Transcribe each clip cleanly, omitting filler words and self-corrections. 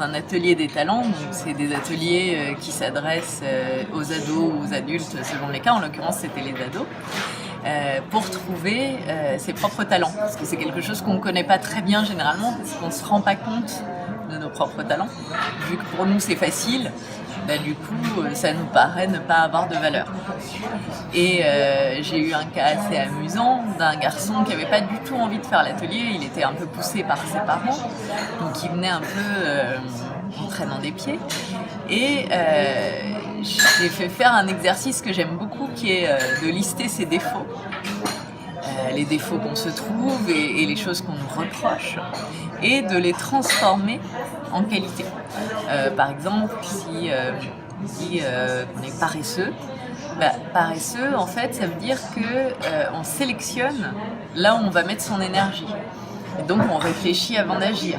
un atelier des talents, donc c'est des ateliers qui s'adressent aux ados ou aux adultes selon les cas, en l'occurrence c'était les ados, pour trouver ses propres talents, parce que c'est quelque chose qu'on ne connaît pas très bien généralement, parce qu'on ne se rend pas compte de nos propres talents, vu que pour nous c'est facile. Du coup, ça nous paraît ne pas avoir de valeur. Et j'ai eu un cas assez amusant d'un garçon qui n'avait pas du tout envie de faire l'atelier. Il était un peu poussé par ses parents, donc il venait un peu en traînant des pieds. Et j'ai fait faire un exercice que j'aime beaucoup, qui est de lister ses défauts. Les défauts qu'on se trouve et les choses qu'on nous reproche, et de les transformer en qualité. Par exemple, si on est paresseux, paresseux, en fait, ça veut dire qu'on sélectionne là où on va mettre son énergie. Et donc, on réfléchit avant d'agir.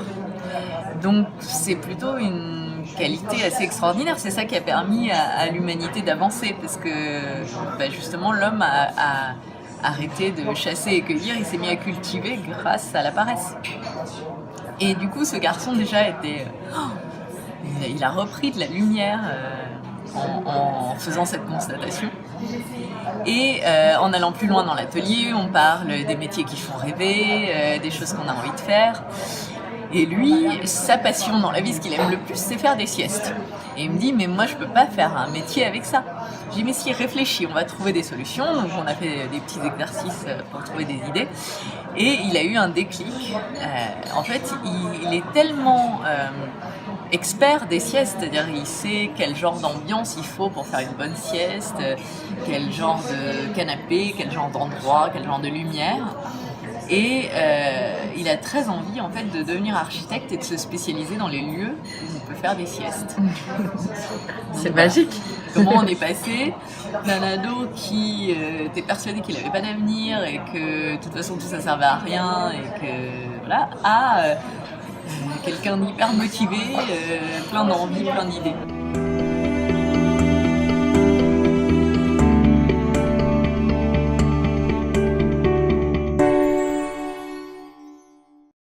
Donc, c'est plutôt une qualité assez extraordinaire. C'est ça qui a permis à l'humanité d'avancer, parce que justement, l'homme a arrêté de chasser et cueillir, il s'est mis à cultiver grâce à la paresse. Et du coup, ce garçon déjà était... il a repris de la lumière en faisant cette constatation. Et en allant plus loin dans l'atelier, on parle des métiers qui font rêver, des choses qu'on a envie de faire. Et lui, sa passion dans la vie, ce qu'il aime le plus, c'est faire des siestes. Et il me dit, mais moi je peux pas faire un métier avec ça. J'ai dit, mais si, réfléchis, on va trouver des solutions. Donc on a fait des petits exercices pour trouver des idées. Et il a eu un déclic. En fait, il est tellement expert des siestes, c'est-à-dire il sait quel genre d'ambiance il faut pour faire une bonne sieste, quel genre de canapé, quel genre d'endroit, quel genre de lumière. Et il a très envie en fait de devenir architecte et de se spécialiser dans les lieux où on peut faire des siestes. C'est magique. Comment on est passé d'un ado qui était persuadé qu'il n'avait pas d'avenir et que de toute façon tout ça servait à rien et que voilà, à quelqu'un d'hyper motivé, plein d'envie, plein d'idées.